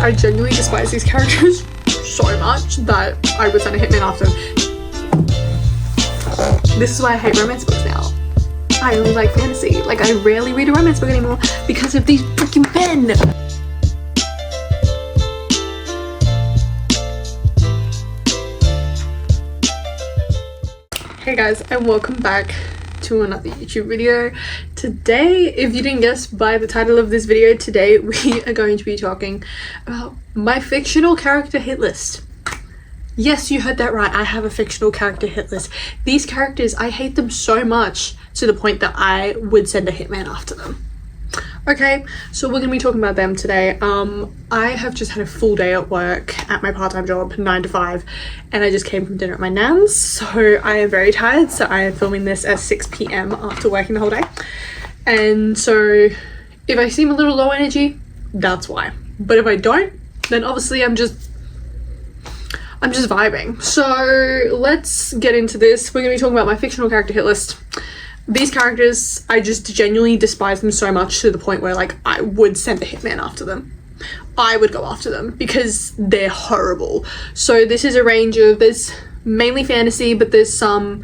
I genuinely despise these characters so much that I would send a hitman after them. This is why I hate romance books now. I only like fantasy. Like, I rarely read a romance book anymore because of these freaking men. Hey guys, and welcome back to another YouTube video. Today, if you didn't guess by the title of this video, today we are going to be talking about my fictional character hit list. Yes, you heard that right. I have a fictional character hit list. These characters, I hate them so much to the point that I would send a hitman after them. Okay, so we're gonna be talking about them today. I have just had a full day at work at my part-time job, 9 to 5, and I just came from dinner at my nan's, so I am very tired. So I am filming this at 6 p.m. after working the whole day, and so if I seem a little low energy, that's why. But if I don't, then obviously I'm just vibing. So let's get into this. We're gonna be talking about my fictional character hit list. These characters, I just genuinely despise them so much to the point where, like, I would send a hitman after them. I would go after them because they're horrible. So this is a range of, there's mainly fantasy, but there's some,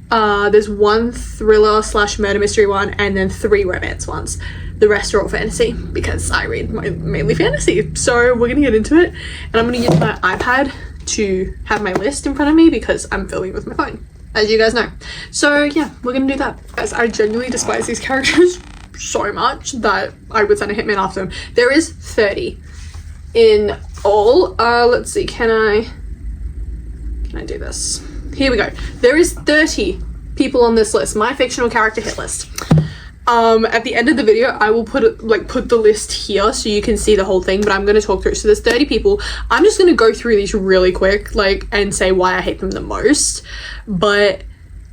there's one thriller / murder mystery one, and then 3 romance ones. The rest are all fantasy because I read mainly fantasy. So we're gonna get into it, and I'm gonna use my iPad to have my list in front of me because I'm filming with my phone, as you guys know. So yeah, we're gonna do that. Guys, I genuinely despise these characters so much that I would send a hitman after them. There is 30 in all. Let's see, can I do this? Here we go. There is 30 people on this list, my fictional character hit list. At the end of the video, I will put the list here so you can see the whole thing, but I'm going to talk through. So there's 30 people. I'm just going to go through these really quick, and say why I hate them the most. But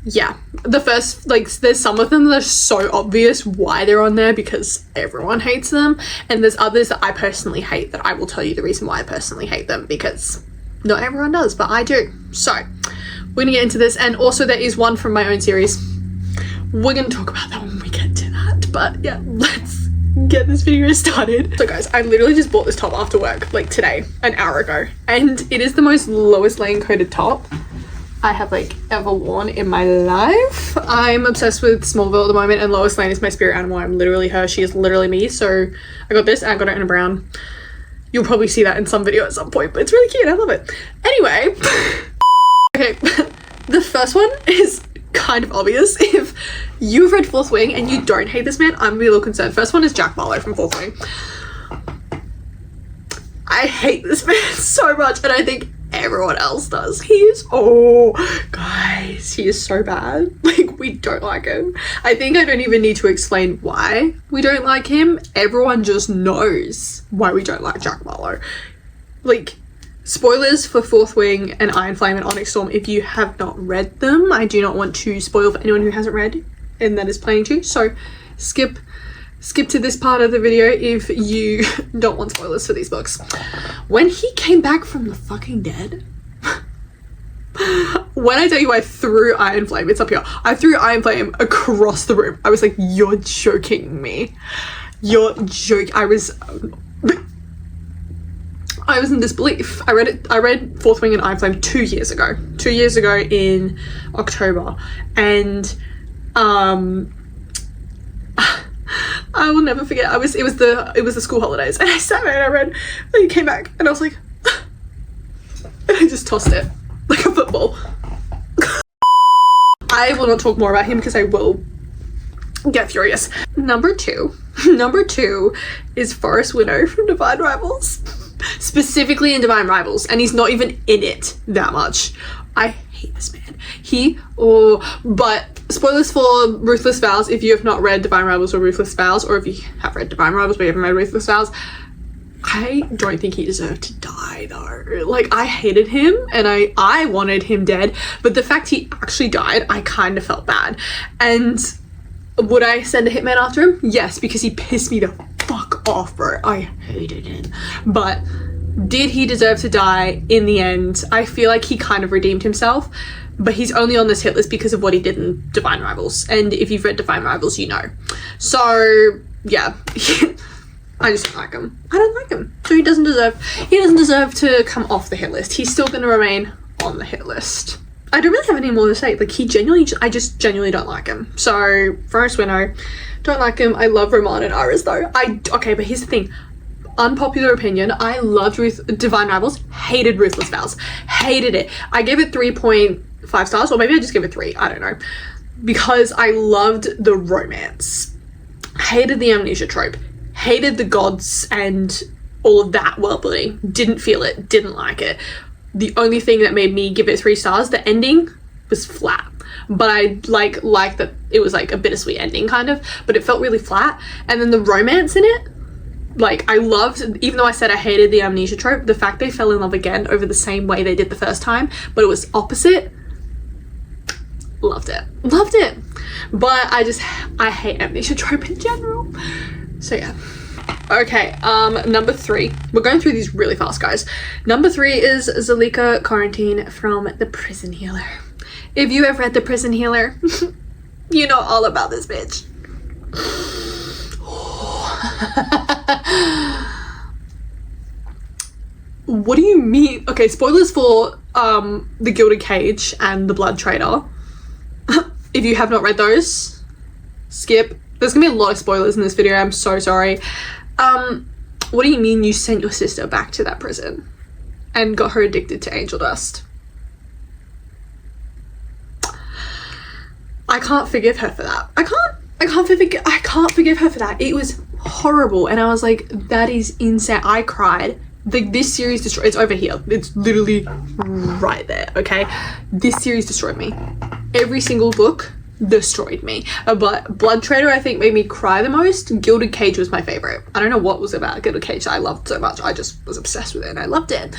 yeah, the first, there's some of them that are so obvious why they're on there because everyone hates them. And there's others that I personally hate that I will tell you the reason why I personally hate them because not everyone does, but I do. So we're going to get into this. And also there is one from my own series. We're going to talk about that when we get to that, but yeah, let's get this video started. So guys, I literally just bought this top after work, today, an hour ago, and it is the most lowest laying coated top I have ever worn in my life. I'm obsessed with Smallville at the moment, and Lois Lane is my spirit animal. I'm literally her. She is literally me. So I got this and I got it in a brown. You'll probably see that in some video at some point, but it's really cute. I love it. Anyway, okay, the first one is kind of obvious. If you've read Fourth Wing and you don't hate this man, I'm gonna be a little concerned. First one is Jack Barlow from Fourth Wing. I hate this man so much, and I think everyone else does. Guys, he is so bad. We don't like him. I think I don't even need to explain why we don't like him. Everyone just knows why we don't like Jack Barlow. Spoilers for Fourth Wing and Iron Flame and Onyx Storm if you have not read them. I do not want to spoil for anyone who hasn't read and that is planning to. So skip to this part of the video if you don't want spoilers for these books. When he came back from the fucking dead, when I tell you I threw Iron Flame, it's up here. I threw Iron Flame across the room. I was like, you're joking me. You're joking. I was in disbelief. I read Fourth Wing and Iron Flame 2 years ago. 2 years ago in October. And I will never forget. It was the school holidays, and I sat there and I read, and he came back and I was like, and I just tossed it like a football. I will not talk more about him because I will get furious. Number two is Forrest Winnow from Divine Rivals. Specifically in Divine Rivals, and he's not even in it that much. I hate this man. But spoilers for Ruthless Vows if you have not read Divine Rivals or Ruthless Vows, or if you have read Divine Rivals but you haven't read Ruthless Vows, I don't think he deserved to die though. I hated him and I wanted him dead, but the fact he actually died, I kind of felt bad. And would I send a hitman after him? Yes, because he pissed me the fuck off, bro. I hated him. But did he deserve to die in the end? I feel like he kind of redeemed himself, but he's only on this hit list because of what he did in Divine Rivals. And if you've read Divine Rivals, you know. So yeah, I just don't like him. I don't like him. So he doesn't deserve to come off the hit list. He's still going to remain on the hit list. I don't really have any more to say. Like, I just genuinely don't like him. So, first winner, don't like him. I love Roman and Iris though. Okay, but here's the thing. Unpopular opinion, I loved Divine Rivals, hated Ruthless Vows. Hated it. I gave it 3.5 stars, or maybe I just gave it 3, I don't know. Because I loved the romance. Hated the amnesia trope. Hated the gods and all of that world building. Didn't feel it, didn't like it. The only thing that made me give it 3 stars, the ending was flat. But I like that it was like a bittersweet ending kind of, but it felt really flat. And then the romance in it, like I loved, even though I said I hated the amnesia trope, the fact they fell in love again over the same way they did the first time, but it was opposite. Loved it. But I hate amnesia trope in general. So yeah. Okay, number 3. We're going through these really fast, guys. Number 3 is Zalika Quarantine from The Prison Healer. If you have read The Prison Healer, you know all about this bitch. What do you mean? Okay, spoilers for The Gilded Cage and The Blood Trader. If you have not read those, skip. There's gonna be a lot of spoilers in this video, I'm so sorry. What do you mean you sent your sister back to that prison and got her addicted to angel dust? I can't forgive her for that. I can't forgive her for that. It was horrible, and I was like, that is insane. I cried. This series destroyed. It's over here. It's literally right there. Okay, this series destroyed me. Every single book destroyed me. But Blood Trader, I think, made me cry the most. Gilded Cage was my favorite. I don't know what was about Gilded Cage that I loved so much. I just was obsessed with it and I loved it.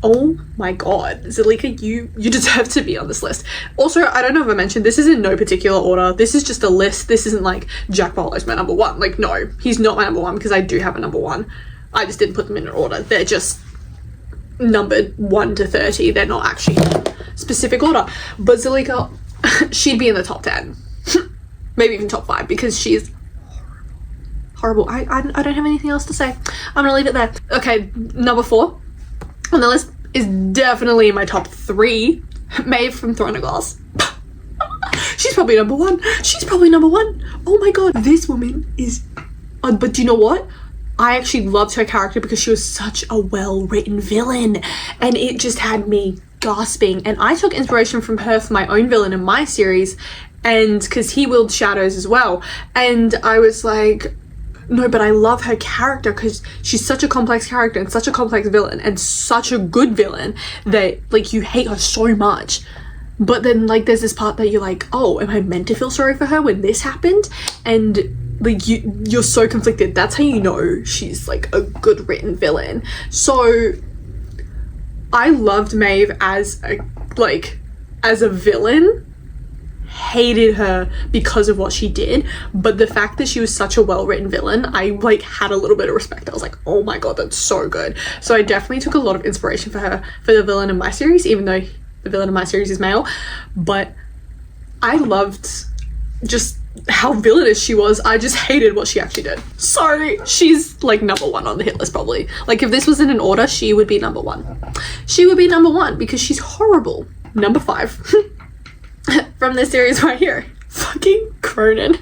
Oh my god, Zalika, you deserve to be on this list. Also, I don't know if I mentioned, this is in no particular order. This is just a list. This isn't like Jack Barlow's my number 1. Like, no, he's not my number 1 because I do have a number 1. I just didn't put them in an order. They're just numbered 1 to 30. They're not actually in specific order. But Zalika, she'd be in the top 10. Maybe even top 5 because she's horrible. I don't have anything else to say. I'm gonna leave it there. Okay, number 4 on the list is definitely in my top 3. Maeve from Throne of Glass. She's probably number 1. Oh my god, this woman is... but do you know what? I actually loved her character because she was such a well-written villain, and it just had me gasping. And I took inspiration from her for my own villain in my series, and because he wields shadows as well. And I was like, no, but I love her character because she's such a complex character and such a complex villain and such a good villain that like you hate her so much. But then like there's this part that you're like, oh, am I meant to feel sorry for her when this happened? And like you're so conflicted. That's how you know she's like a good written villain. So I loved Maeve as a villain. Hated her because of what she did, but the fact that she was such a well-written villain, I like had a little bit of respect. I was like, oh my god, that's so good. So I definitely took a lot of inspiration for her for the villain in my series, even though the villain in my series is male. But I loved just how villainous she was. I just hated what she actually did. So she's like number 1 on the hit list probably. Like if this was in an order, she would be number 1. She would be number 1 because she's horrible. Number 5 from this series right here, fucking Cronin.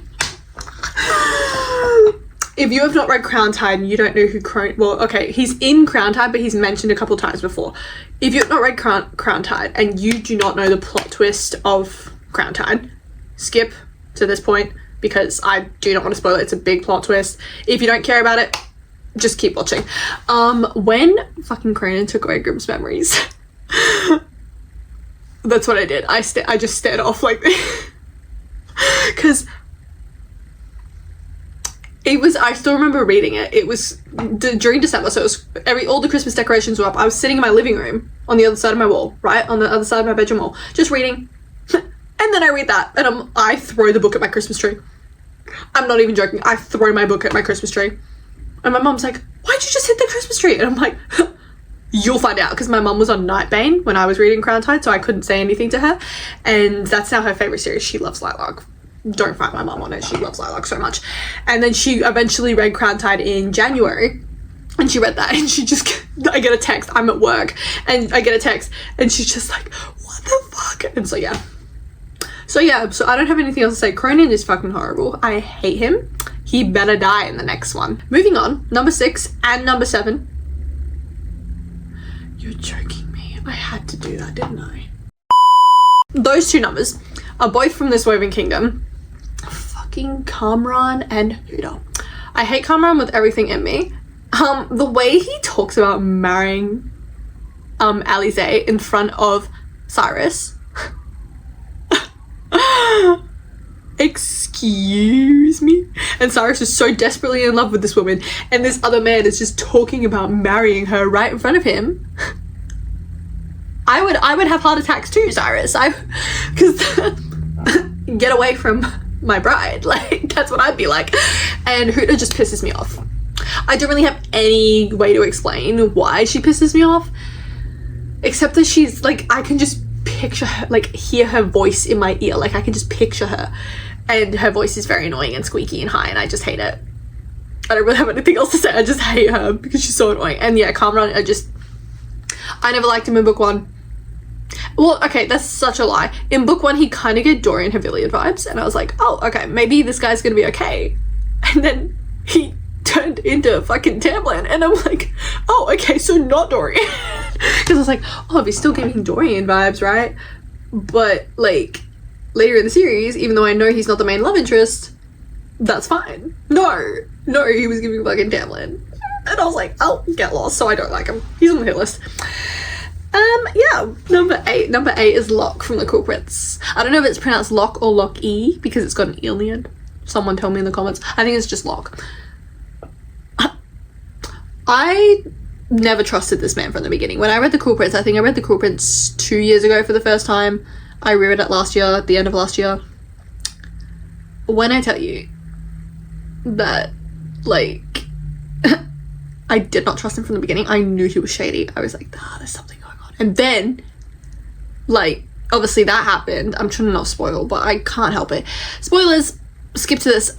If you have not read Crown Tide and you don't know who Cronin... Well, okay, he's in Crown Tide, but he's mentioned a couple times before. If you have not read Crown Tide and you do not know the plot twist of Crown Tide, skip to this point because I do not want to spoil it. It's a big plot twist. If you don't care about it, just keep watching. When fucking Cronin took away Grimm's memories... That's what I did. I just stared off like this. Because it was, I still remember reading it. It was during December, so it was all the Christmas decorations were up. I was sitting in my living room on the other side of my wall, right? On the other side of my bedroom wall, just reading. And then I read that and I throw the book at my Christmas tree. I'm not even joking. I throw my book at my Christmas tree. And my mom's like, why'd you just hit the Christmas tree? And I'm like... You'll find out, because my mum was on Nightbane when I was reading Crown Tide, so I couldn't say anything to her, and that's now her favourite series. She loves Lightlark. don't fight my mum on it. She loves Lilac so much. And then she eventually read Crown Tide in January. And she read that and she just, I get a text, I'm at work, and I get a text and she's just like, what the fuck? And so yeah, so I don't have anything else to say. Cronin is fucking horrible. I hate him. He better die in the next one. Moving on, number 6 and number 7. You're joking me. I had to do that, didn't I? Those two numbers are both from this Woven Kingdom. Fucking Kamran and Huda. I hate Kamran with everything in me. The way he talks about marrying Alize in front of Cyrus. Excuse me? And Cyrus is so desperately in love with this woman, and this other man is just talking about marrying her right in front of him. I would have heart attacks too, Cyrus. Because get away from my bride. Like, that's what I'd be like. And Huda just pisses me off. I don't really have any way to explain why she pisses me off, except that she's like, I can just picture her, like hear her voice in my ear. Like I can just picture her, and her voice is very annoying and squeaky and high, and I just hate it. I don't really have anything else to say. I just hate her because she's so annoying. And yeah, Kamran, I never liked him in book 1. Well, okay, that's such a lie. In book 1, he kind of gave Dorian Havilion vibes, and I was like, oh, okay, maybe this guy's gonna be okay. And then he turned into fucking Tamlin, and I'm like, oh, okay, so not Dorian. Because I was like, oh, if he's still giving Dorian vibes, right? But like later in the series, even though I know he's not the main love interest, that's fine. No, he was giving fucking Tamlin, and I was like, oh, get lost. So I don't like him. He's on the hit list. Yeah, number 8 is Locke from the Cool Prince. I don't know if it's pronounced Locke or Lock-E because it's got an E on the end. Someone tell me in the comments. I think it's just Locke. I never trusted this man from the beginning. When I read The Cruel Prince, I think I read The Cruel Prince 2 years ago for the first time. I reread it last year, at the end of last year. When I tell you that, like, I did not trust him from the beginning. I knew he was shady. I was like, there's something going on. And then, like, obviously that happened. I'm trying to not spoil, but I can't help it. Spoilers! Skip to this.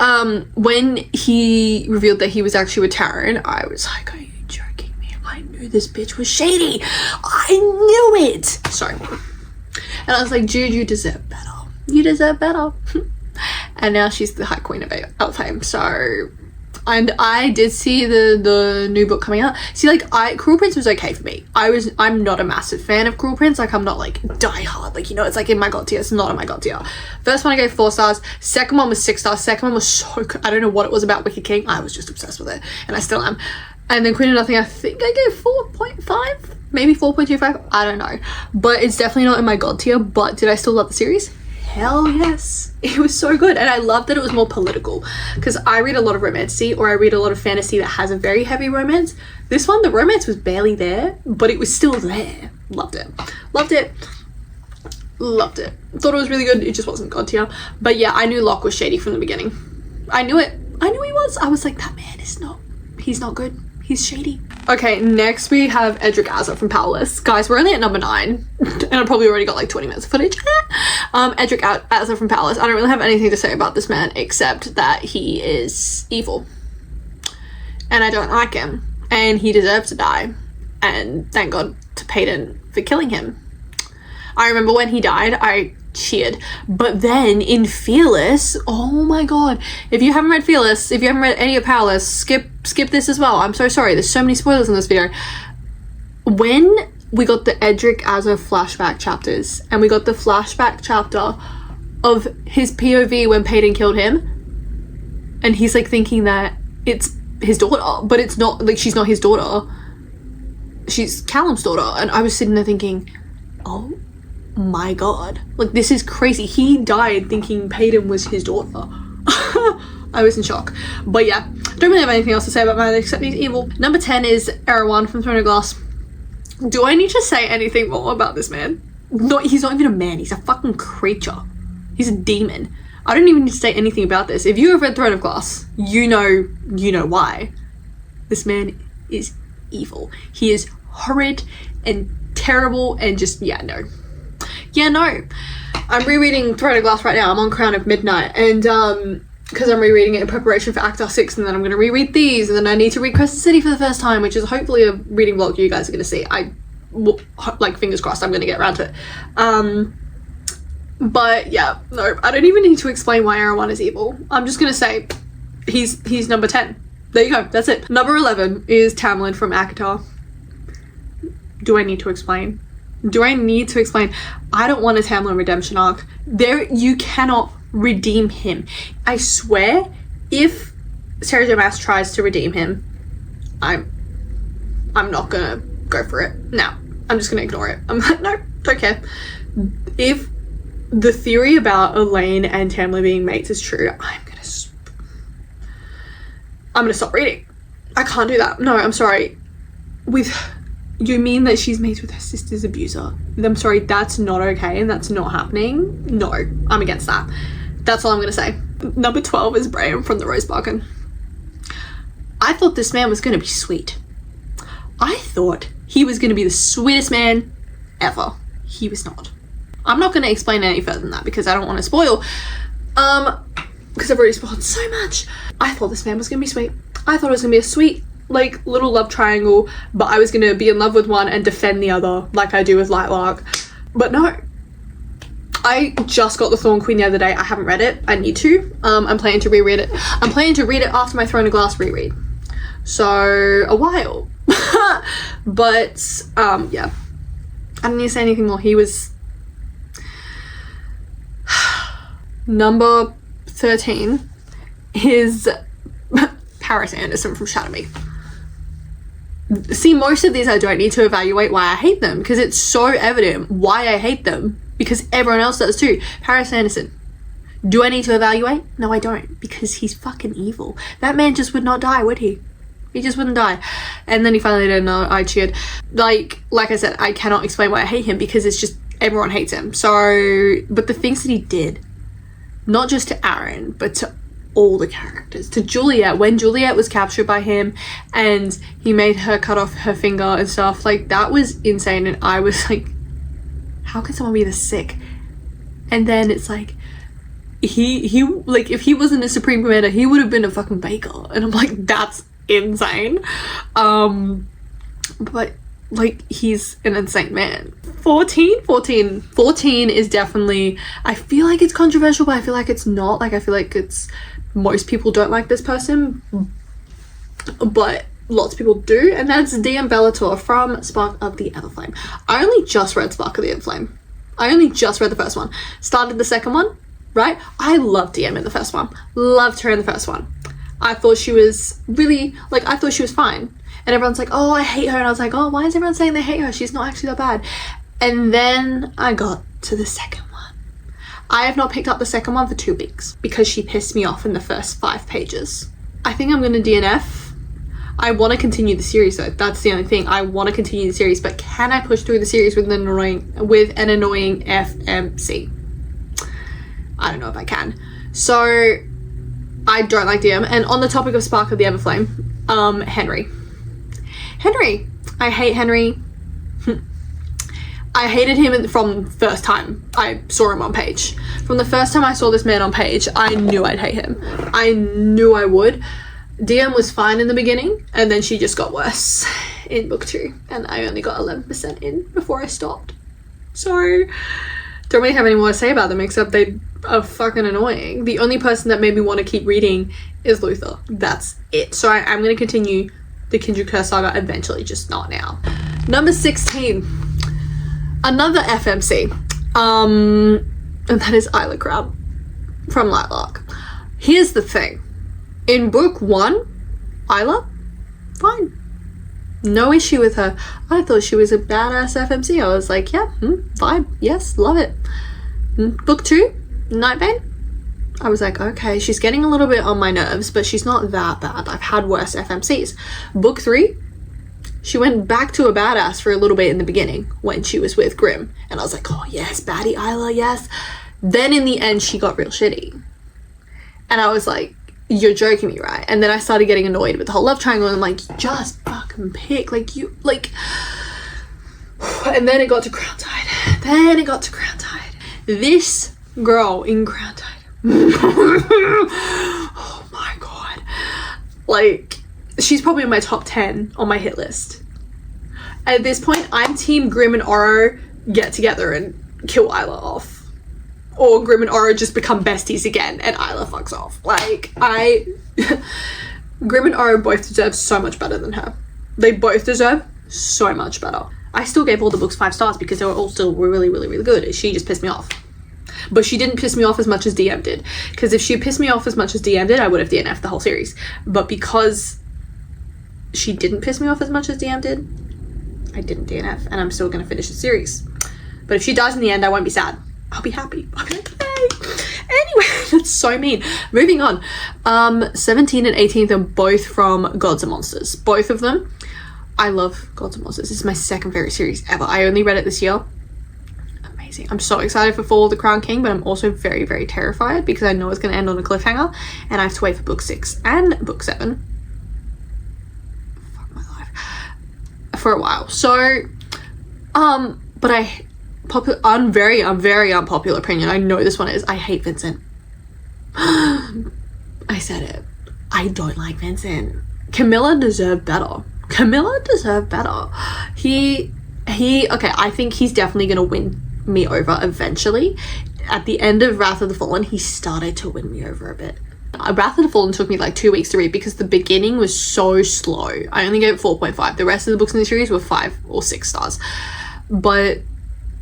When he revealed that he was actually with Taryn, I was like, are you joking me? I knew this bitch was shady. I knew it. Sorry. And I was like, Jude, you deserve better. You deserve better. And now she's the High Queen of Elfheim. So, and I did see the new book coming out. See, like, Cruel Prince was okay for me. I'm not a massive fan of Cruel Prince. Like, I'm not like die hard. Like, you know, it's like in my god tier. It's not in my god tier. First one I gave 4 stars. Second one was 6 stars. Second one was so good. I don't know what it was about Wicked King. I was just obsessed with it, and I still am. And then Queen of Nothing, I think I gave 4.5, maybe 4.25. I don't know, but it's definitely not in my god tier. But did I still love the series? Hell yes. It was so good, and I loved that it was more political, because I read a lot of romantasy, or I read a lot of fantasy that has a very heavy romance. This one, the romance was barely there, but it was still there. Loved it. Thought it was really good. It just wasn't god tier. But yeah, I knew Locke was shady from the beginning. I knew it. I knew he was. I was like, that man is not, he's not good. He's shady. Okay, next we have Edric Azza from Powerless. Guys, we're only at number 9, and I probably already got like 20 minutes of footage. Edric Azza from Powerless. I don't really have anything to say about this man except that he is evil, and I don't like him, and he deserves to die. And thank God to Peyton for killing him. I remember when he died, I cheered. But then in Fearless, oh my god, if you haven't read Fearless, if you haven't read any of Powerless, skip this as well. I'm so sorry, there's so many spoilers in this video. When we got the Edric Azza flashback chapters, and we got the flashback chapter of his POV when Peyton killed him, and he's like thinking that it's his daughter, but it's not, like, she's not his daughter, she's Callum's daughter. And I was sitting there thinking, oh my god, like, this is crazy. He died thinking Peyton was his daughter. I was in shock. But yeah, don't really have anything else to say about man except he's evil. Number 10 is Erewhon from Throne of Glass. Do I need to say anything more about this man? No, he's not even a man. He's a fucking creature. He's a demon. I don't even need to say anything about this. If you have read Throne of Glass, you know why. This man is evil. He is horrid and terrible and just, yeah, no. I'm rereading Throne of Glass right now. I'm on Crown of Midnight, and because I'm rereading it in preparation for Act 6, and then I'm going to reread these, and then I need to read Crescent City for the first time, which is hopefully a reading vlog you guys are going to see. Like, fingers crossed, I'm going to get around to it. But yeah, no, I don't even need to explain why Erewhon is evil. I'm just going to say he's number 10. There you go, that's it. Number 11 is Tamlin from ACOTAR. Do I need to explain? Do I need to explain? I don't want a Tamlin redemption arc. You cannot redeem him. I swear, if Sarah J. Maas tries to redeem him, I'm not gonna go for it. No, I'm just gonna ignore it. I'm like, no, don't care. If the theory about Elaine and Tamlin being mates is true, I'm gonna stop reading. I can't do that. No, I'm sorry. You mean that she's mates with her sister's abuser? I'm sorry, that's not okay, and that's not happening. No, I'm against that. That's all I'm gonna say. Number 12 is Braham from the Rose Bargain. I thought this man was gonna be sweet. I thought he was gonna be the sweetest man ever. He was not. I'm not gonna explain any further than that because I don't want to spoil. Because I've already spoiled so much. I thought this man was gonna be sweet. I thought it was gonna be a sweet, like, little love triangle, but I was gonna be in love with one and defend the other like I do with Lightlark. But no. I just got the Thorn Queen the other day. I haven't read it. I need to. I'm planning to reread it. I'm planning to read it after my Throne of Glass reread. So, a while. But, yeah. I don't need to say anything more. He was... Number 13 is Paris Anderson from Shadow Me. See, most of these I don't need to evaluate why I hate them because it's so evident why I hate them because everyone else does too. Paris Anderson. Do I need to evaluate? No, I don't, because he's fucking evil. That man just would not die, would he? He just wouldn't die. And then he finally did, and I cheered. Like I said, I cannot explain why I hate him because it's just everyone hates him. So, but the things that he did, not just to Aaron, but to all the characters, to Juliet, when Juliet was captured by him and he made her cut off her finger and stuff, like, that was insane. And I was like, how can someone be this sick? And then it's like, he like, if he wasn't a Supreme Commander, he would have been a fucking baker. And I'm like, that's insane. But like, he's an insane man. 14 is definitely, I feel like it's controversial, but I feel like it's not. Like, I feel like it's, most people don't like this person, but lots of people do, and that's DM Bellator from Spark of the Everflame. I only just read Spark of the Everflame. I only just read the first one. Started the second one, right? I loved DM in the first one. Loved her in the first one. I thought she was really, like, I thought she was fine. And everyone's like, oh, I hate her. And I was like, oh, why is everyone saying they hate her? She's not actually that bad. And then I got to the second one. I have not picked up the second one for 2 weeks because she pissed me off in the first 5 pages. I think I'm going to DNF. I want to continue the series though. That's the only thing. I want to continue the series, but can I push through the series with an annoying FMC? I don't know if I can. So I don't like DM. And on the topic of Spark of the Everflame, Henry. I hate Henry. I hated him from first time I saw him on page. From the first time I saw this man on page, I knew I'd hate him. I knew I would. DM was fine in the beginning, and then she just got worse in book 2, and I only got 11% in before I stopped. So, don't really have any more to say about them except they are fucking annoying. The only person that made me want to keep reading is Luther. That's it. So I'm going to continue the Kindred Curse saga eventually, just not now. Number 16. Another FMC, and that is Isla Crab from Lightlark. Here's the thing. In book 1, Isla, fine. No issue with her. I thought she was a badass FMC. I was like, yeah, fine. Yes, love it. Book 2, Nightbane. I was like, okay, she's getting a little bit on my nerves, but she's not that bad. I've had worse FMCs. Book 3, she went back to a badass for a little bit in the beginning when she was with Grimm. And I was like, oh yes, baddie Isla, yes. Then in the end, she got real shitty. And I was like, you're joking me, right? And then I started getting annoyed with the whole love triangle, and I'm like, just fucking pick, like, you, like. And then it got to Crown Tide. This girl in Crown Tide. Oh my god. Like, she's probably in my top 10 on my hit list. At this point, I'm team Grimm and Oro get together and kill Isla off. Or Grimm and Oro just become besties again and Isla fucks off. Like, Grimm and Oro both deserve so much better than her. They both deserve so much better. I still gave all the books 5 stars because they were all still really, really, really good. She just pissed me off. But she didn't piss me off as much as DM did. Because if she pissed me off as much as DM did, I would have DNF'd the whole series. But because she didn't piss me off as much as DM did, I didn't DNF. And I'm still going to finish the series. But if she dies in the end, I won't be sad. I'll be happy. I'll be like, yay! Anyway, that's so mean. Moving on. 17 and 18th are both from Gods and Monsters. Both of them. I love Gods and Monsters. This is my second favorite series ever. I only read it this year. I'm so excited for Fall of the Crown King, but I'm also very, very terrified because I know it's going to end on a cliffhanger and I have to wait for book 6 and book 7. Fuck my life. For a while. So, but I'm very unpopular opinion. I know this one is, I hate Vincent. I said it. I don't like Vincent. Camilla deserved better. Okay, I think he's definitely going to win me over eventually. At the end of Wrath of the Fallen, he started to win me over a bit. Wrath of the Fallen took me like 2 weeks to read because the beginning was so slow. I only gave it 4.5. The rest of the books in the series were 5 or 6 stars. But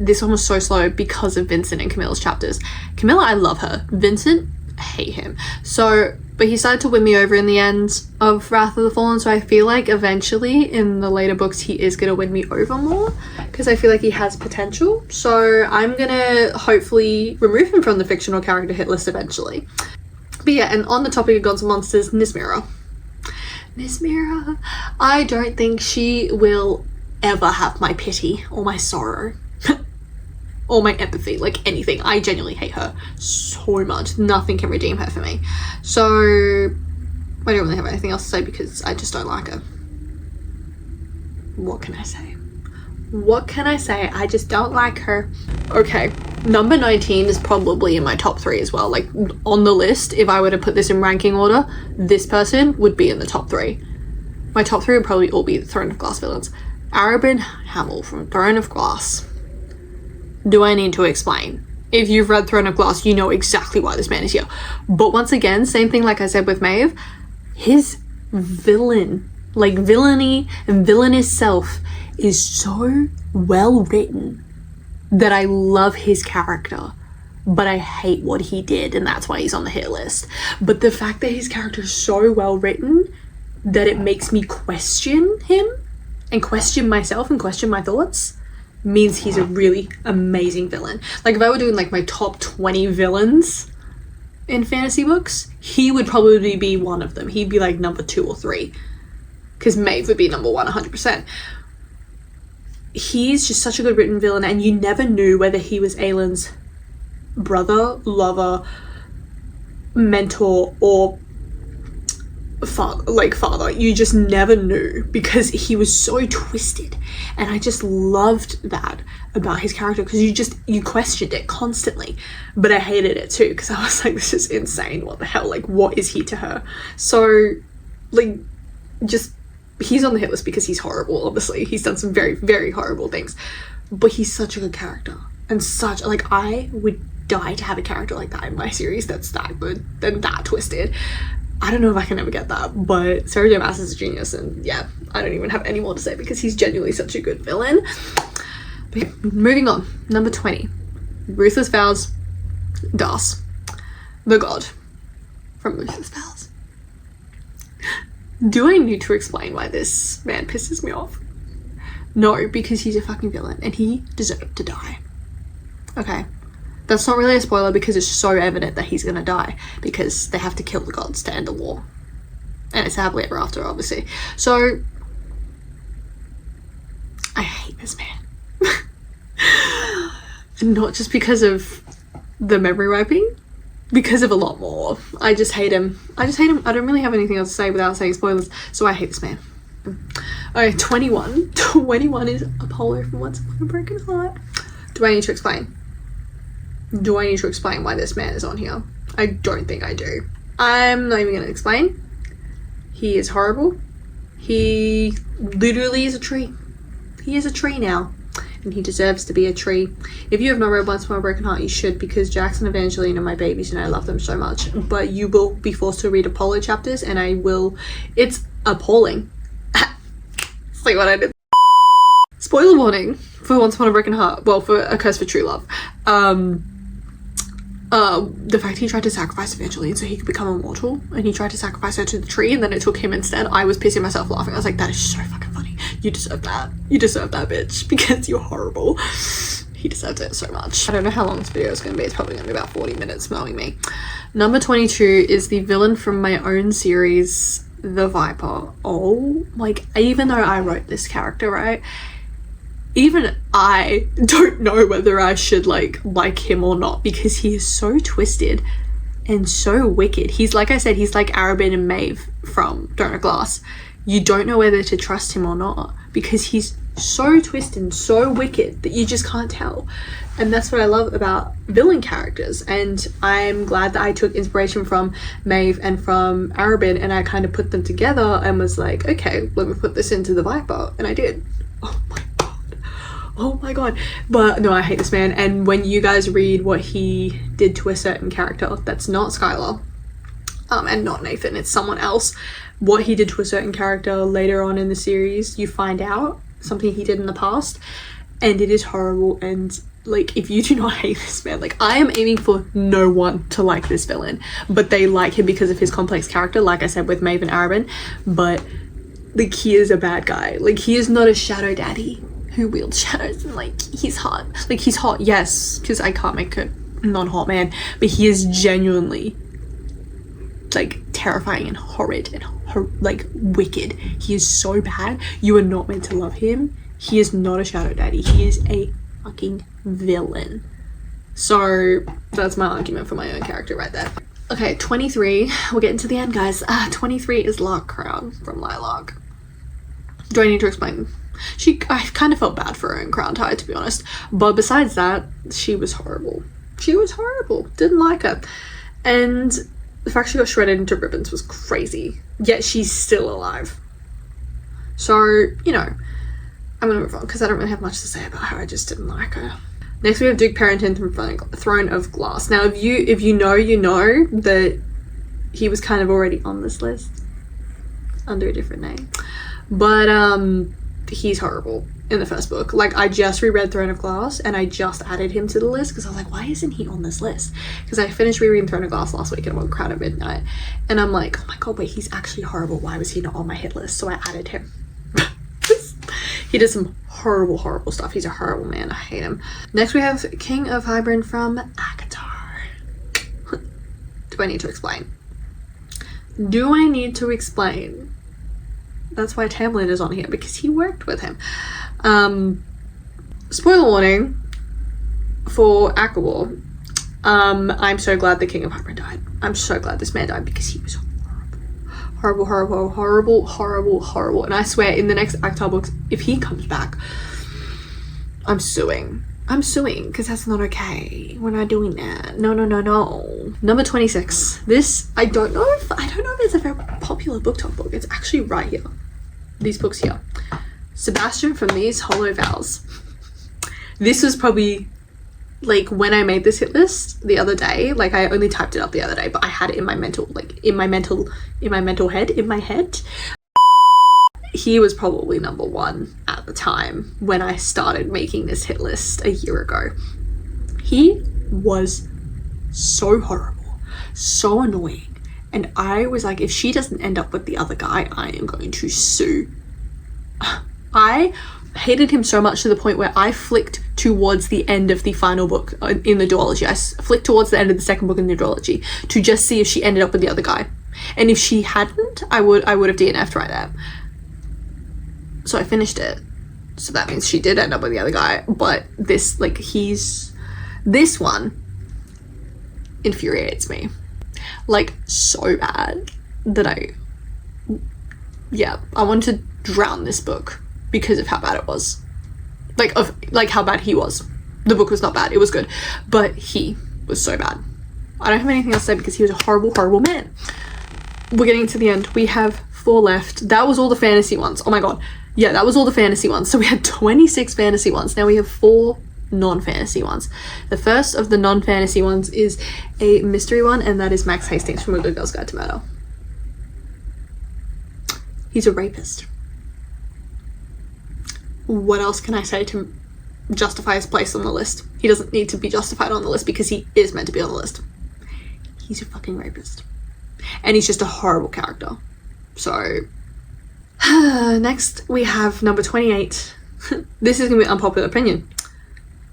this one was so slow because of Vincent and Camilla's chapters. Camilla, I love her. Vincent, I hate him. So, but he started to win me over in the end of Wrath of the Fallen, so I feel like eventually in the later books he is going to win me over more because I feel like he has potential. So I'm going to hopefully remove him from the fictional character hit list eventually. But yeah, and on the topic of Gods and Monsters, Nismira. I don't think she will ever have my pity or my sorrow. Or my empathy, like anything. I genuinely hate her so much. Nothing can redeem her for me. So I don't really have anything else to say because I just don't like her. What can I say? I just don't like her. Okay, number 19 is probably in my top 3 as well. Like on the list, if I were to put this in ranking order, this person would be in the top 3. My top 3 would probably all be the Throne of Glass villains. Arobin Hamel from Throne of Glass. Do I need to explain? If you've read Throne of Glass, you know exactly why this man is here. But once again, same thing like I said with Maeve, his villain, like villainy and villainous self is so well written that I love his character, but I hate what he did, and that's why he's on the hit list. But the fact that his character is so well written that it makes me question him and question myself and question my thoughts means he's a really amazing villain. Like if I were doing like my top 20 villains in fantasy books, he would probably be one of them. He'd be like number 2 or 3 because Maeve would be number 1 100%. He's just such a good written villain, and you never knew whether he was Aylin's brother, lover, mentor, or father. You just never knew because he was so twisted, and I just loved that about his character because you questioned it constantly, but I hated it too because I was like, this is insane. What the hell? Like, what is he to her? So like, just he's on the hit list because he's horrible. Obviously he's done some very, very horrible things, but he's such a good character, and such like, I would die to have a character like that in my series that's that good and that twisted. I don't know if I can ever get that, but Sarah J. Maas is a genius, and yeah, I don't even have any more to say because he's genuinely such a good villain. But yeah, moving on, number 20, Ruthless Vows, Das, the god from Ruthless Vows. Do I need to explain why this man pisses me off? No, because he's a fucking villain and he deserved to die. Okay. That's not really a spoiler because it's so evident that he's gonna die because they have to kill the gods to end the war. And it's happily ever after, obviously. So, I hate this man. Not just because of the memory wiping, because of a lot more. I just hate him. I don't really have anything else to say without saying spoilers, so I hate this man. Okay, 21. 21 is Apollo from Once Upon a Broken Heart. Do I need to explain? Do I need to explain why this man is on here? I don't think I do. I'm not even going to explain. He is horrible. He literally is a tree. He is a tree now. And he deserves to be a tree. If you have not read Once Upon a Broken Heart, you should, because Jackson and Evangeline are my babies and I love them so much. But you will be forced to read Apollo chapters and I will... It's appalling. See what I did? Spoiler warning for Once Upon a Broken Heart. Well, for A Curse for True Love. The fact he tried to sacrifice Evangeline so he could become immortal, and he tried to sacrifice her to the tree and then it took him instead. I was pissing myself laughing. I was like, that is so fucking funny. You deserve that. You deserve that, bitch, because you're horrible. He deserves it so much. I don't know how long this video is going to be. It's probably going to be about 40 minutes knowing me. Number 22 is the villain from my own series, The Viper. Oh, like, even though I wrote this character, right? Even I don't know whether I should like him or not, because he is so twisted and so wicked. He's, like I said, he's like Arabin and Maeve from Don't Know Glass. You don't know whether to trust him or not because he's so twisted and so wicked that you just can't tell. And that's what I love about villain characters. And I'm glad that I took inspiration from Maeve and from Arabin and I kind of put them together and was like, okay, let me put this into the Viper. And I did. Oh my god. But no, I hate this man. And when you guys read what he did to a certain character that's not Skylar, and not Nathan, it's someone else, what he did to a certain character later on in the series, you find out something he did in the past, and it is horrible. And like, if you do not hate this man, like, I am aiming for no one to like this villain, but they like him because of his complex character, like I said with Maeve and Arabin. But like, he is a bad guy. Like, he is not a shadow daddy who wields shadows, and like, he's hot. Like, he's hot, yes, because I can't make a non-hot man, but he is genuinely like terrifying and horrid and like wicked. He is so bad. You are not meant to love him. He is not a shadow daddy. He is a fucking villain. So that's my argument for my own character right there. Okay, 23. We're getting to the end, guys. 23 is Lark Crown from Lilac. Do I need to explain? I kind of felt bad for her in Crown Tide, to be honest. But besides that, she was horrible. She was horrible. Didn't like her. And the fact she got shredded into ribbons was crazy. Yet she's still alive. So, you know, I'm gonna move on because I don't really have much to say about her. I just didn't like her. Next we have Duke Parrington from Throne of Glass. Now, if you know that he was kind of already on this list under a different name. But he's horrible in the first book. Like, I just reread Throne of Glass and I just added him to the list because I was like, why isn't he on this list? Because I finished rereading Throne of Glass last week and I went Crown at midnight, and I'm like, oh my god, wait, he's actually horrible. Why was he not on my hit list? So I added him. He did some horrible stuff. He's a horrible man. I hate him. Next we have King of Hybern from Akatar. Do I need to explain? Do I need to explain? That's why Tamlin is on here, because he worked with him. Spoiler warning for Akawar. I'm so glad the King of Hybern died. I'm so glad this man died because he was horrible. And I swear, in the next Akatar books, if he comes back, I'm suing because that's not okay. We're not doing that. No. Number 26. This, I don't know if it's a very popular book talk book. It's actually right here. These books here. Sebastian from These Hollow Vows. This was probably, like, when I made this hit list the other day, like, I only typed it up the other day, but I had it in my head. He was probably number one at the time when I started making this hit list a year ago. He was so horrible, so annoying. And I was like, if she doesn't end up with the other guy, I am going to sue. I hated him so much to the point where I flicked towards the end of the final book in the duology. I flicked towards the end of the second book in the duology to just see if she ended up with the other guy. And if she hadn't, I would have DNF'd right there. So I finished it. So that means she did end up with the other guy. But this, like, this one infuriates me. Like, so bad that I wanted to drown this book because of how bad it was. Like how bad he was. The book was not bad, it was good, but he was so bad. I don't have anything else to say because he was a horrible, horrible man. We're getting to the end. We have 4 left. That was all the fantasy ones. Oh my god. Yeah, that was all the fantasy ones. So we had 26 fantasy ones. Now we have 4 non-fantasy ones. The first of the non-fantasy ones is a mystery one, and that is Max Hastings from A Good Girl's Guide to Murder. He's a rapist. What else can I say to justify his place on the list? He doesn't need to be justified on the list because he is meant to be on the list. He's a fucking rapist. And he's just a horrible character. So, next we have number 28. This is going to be unpopular opinion.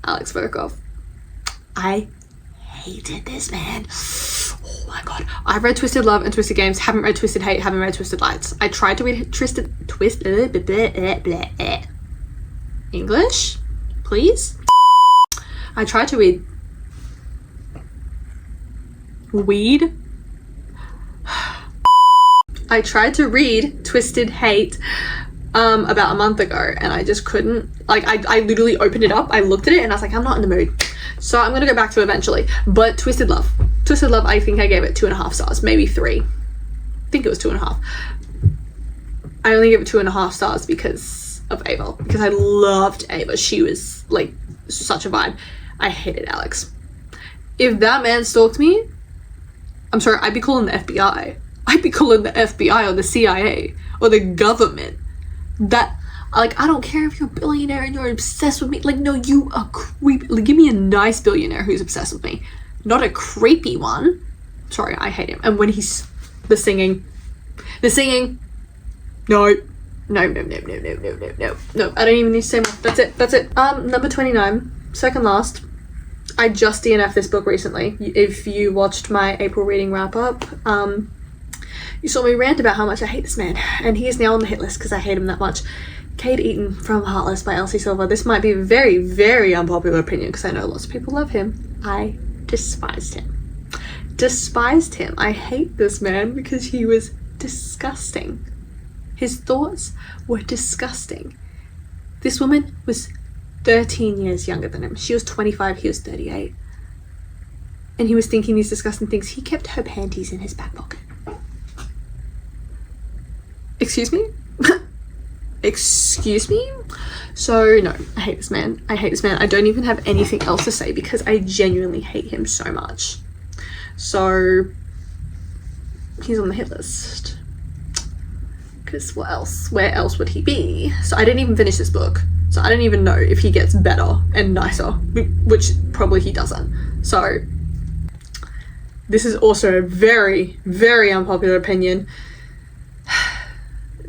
Alex Volkov. I hated this man. Oh my god. I've read Twisted Love and Twisted Games, haven't read Twisted Hate, haven't read Twisted Lights. I tried to read English, please. I tried to read Weed. I tried to read Twisted Hate about a month ago, and I just couldn't. Like, I literally opened it up, I looked at it, and I was like, I'm not in the mood. So I'm gonna go back to it eventually. But Twisted Love, I think I gave it 2.5 stars, maybe 3. I think it was 2.5. I only gave it 2.5 stars because of Ava, because I loved Ava. She was like such a vibe. I hated Alex. If that man stalked me, I'm sorry, I'd be calling the FBI. I'd be calling the FBI or the CIA or the government. That, like, I don't care if you're a billionaire and you're obsessed with me. Like, no, you are creepy. Like, give me a nice billionaire who's obsessed with me, not a creepy one. Sorry, I hate him. And when he's the singing, no. I don't even need to say more. That's it. Number 29, second last. I just DNF'd this book recently. If you watched my April reading wrap up, you saw me rant about how much I hate this man, and he is now on the hit list because I hate him that much. Cade Eaton from Heartless by Elsie Silver. This might be a very, very unpopular opinion because I know lots of people love him. I despised him. I hate this man because he was disgusting. His thoughts were disgusting. This woman was 13 years younger than him. She was 25, he was 38. And he was thinking these disgusting things. He kept her panties in his back pocket. Excuse me? Excuse me? So, no, I hate this man. I don't even have anything else to say because I genuinely hate him so much. So, he's on the hit list. Because what else? Where else would he be? So I didn't even finish this book. So I don't even know if he gets better and nicer, which probably he doesn't. So this is also a very, very unpopular opinion.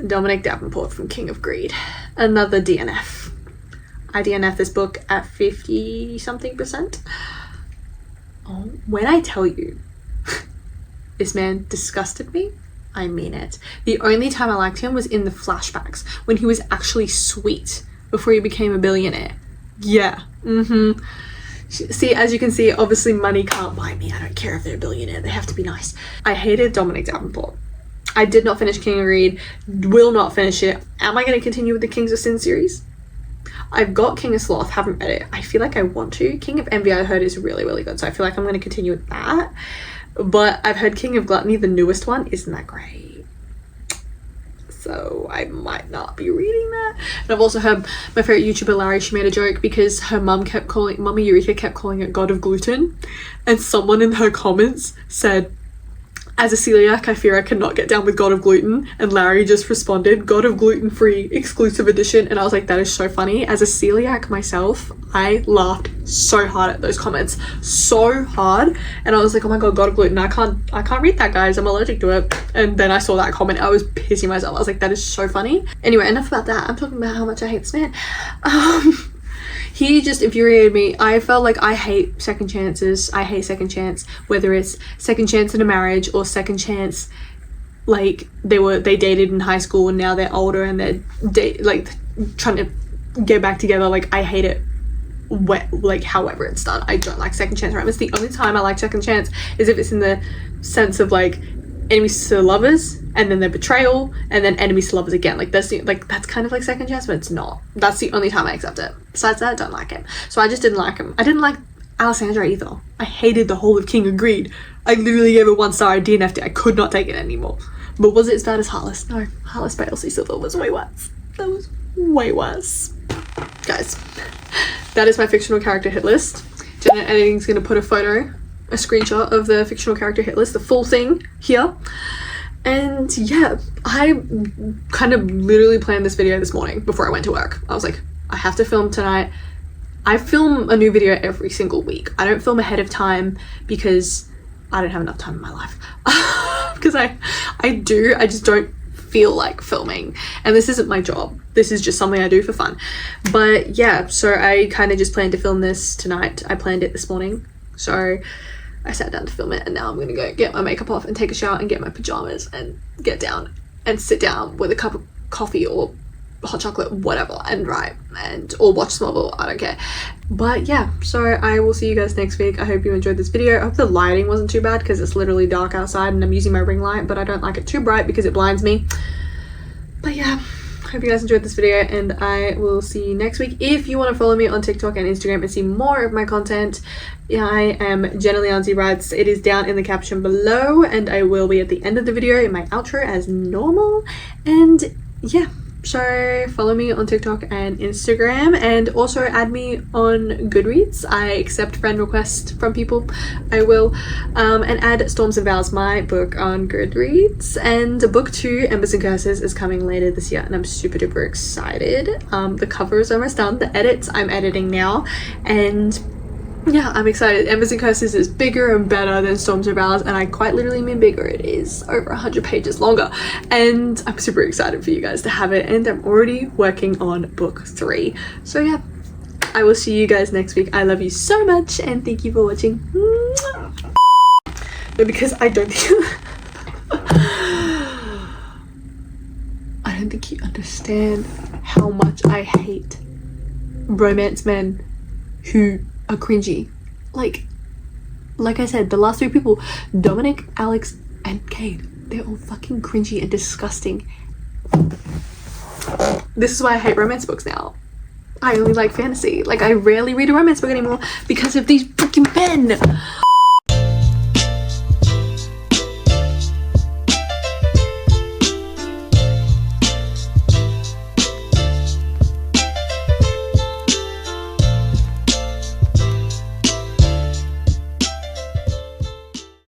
Dominic Davenport from King of Greed. Another DNF. I DNF this book at 50-something%. Oh, when I tell you this man disgusted me, I mean it. The only time I liked him was in the flashbacks when he was actually sweet before he became a billionaire. Yeah. See, as you can see, obviously money can't buy me. I don't care if they're a billionaire. They have to be nice. I hated Dominic Davenport. I did not finish King of Greed. Will not finish it. Am I going to continue with the Kings of Sin series? I've got King of Sloth. Haven't read it. I feel like I want to. King of Envy I heard is really, really good. So I feel like I'm going to continue with that. But I've heard King of Gluttony, the newest one, isn't that great. So I might not be reading that. And I've also heard my favourite YouTuber, Larry, she made a joke because her Mummy Eureka kept calling it God of Gluten. And someone in her comments said, as a celiac, I fear I cannot get down with God of Gluten. And Larry just responded, God of Gluten-free exclusive edition. And I was like, that is so funny. As a celiac myself, I laughed so hard at those comments. So hard. And I was like, oh my god, God of Gluten, I can't read that, guys. I'm allergic to it. And then I saw that comment. I was pissing myself. I was like, that is so funny. Anyway, enough about that. I'm talking about how much I hate this man. He just infuriated me. I felt like I hate second chances. I hate second chance, whether it's second chance in a marriage or second chance, like they dated in high school and now they're older and they're trying to get back together. Like, I hate it. Like, however it's done. I don't like second chance romance. The only time I like second chance is if it's in the sense of like enemies to lovers, and then the betrayal, and then enemies to lovers again. Like, that's kind of like second chance, but it's not. That's the only time I accept it. Besides that, I don't like him. So I just didn't like him. I didn't like Alessandra either. I hated the whole of King of Greed. I literally gave it 1 star. I DNF'd it. I could not take it anymore. But was it as bad as Heartless? No. Heartless by Elsie Silver was way worse. That was way worse. Guys, that is my fictional character hit list. Jenna Editing's going to put a screenshot of the fictional character hit list, the full thing here. And yeah, I kind of literally planned this video this morning before I went to work. I was like, I have to film tonight. I film a new video every single week. I don't film ahead of time because I don't have enough time in my life. Because I just don't feel like filming, and this isn't my job. This is just something I do for fun. But yeah, so I kind of just planned to film this tonight. I planned it this morning, so I sat down to film it, and now I'm gonna go get my makeup off and take a shower and get my pajamas and get down and sit down with a cup of coffee or hot chocolate, whatever, and write or watch Marvel. I don't care. But yeah, so I will see you guys next week. I hope you enjoyed this video. I hope the lighting wasn't too bad because it's literally dark outside and I'm using my ring light, but I don't like it too bright because it blinds me. But yeah, hope you guys enjoyed this video, and I will see you next week. If you want to follow me on TikTok and Instagram and see more of my content, I am Jenna Lianzi Writes. It is down in the caption below, and I will be at the end of the video in my outro as normal. And yeah, so follow me on TikTok and Instagram, and also add me on Goodreads. I accept friend requests from people. I will. And add Storms and Vows, my book, on Goodreads. And book 2, Embers and Curses, is coming later this year, and I'm super duper excited. The cover is almost done. The edits I'm editing now, and yeah, I'm excited. Embers and Curses is bigger and better than Storms and Vows, and I quite literally mean bigger. It is over 100 pages longer, and I'm super excited for you guys to have it, and I'm already working on book 3. So yeah, I will see you guys next week. I love you so much, and thank you for watching. No, because I don't think I don't think you understand how much I hate romance men who are cringy. Like I said, the last 3 people, Dominic, Alex, and Cade, they're all fucking cringy and disgusting. This is why I hate romance books now. I only like fantasy. Like, I rarely read a romance book anymore because of these freaking men.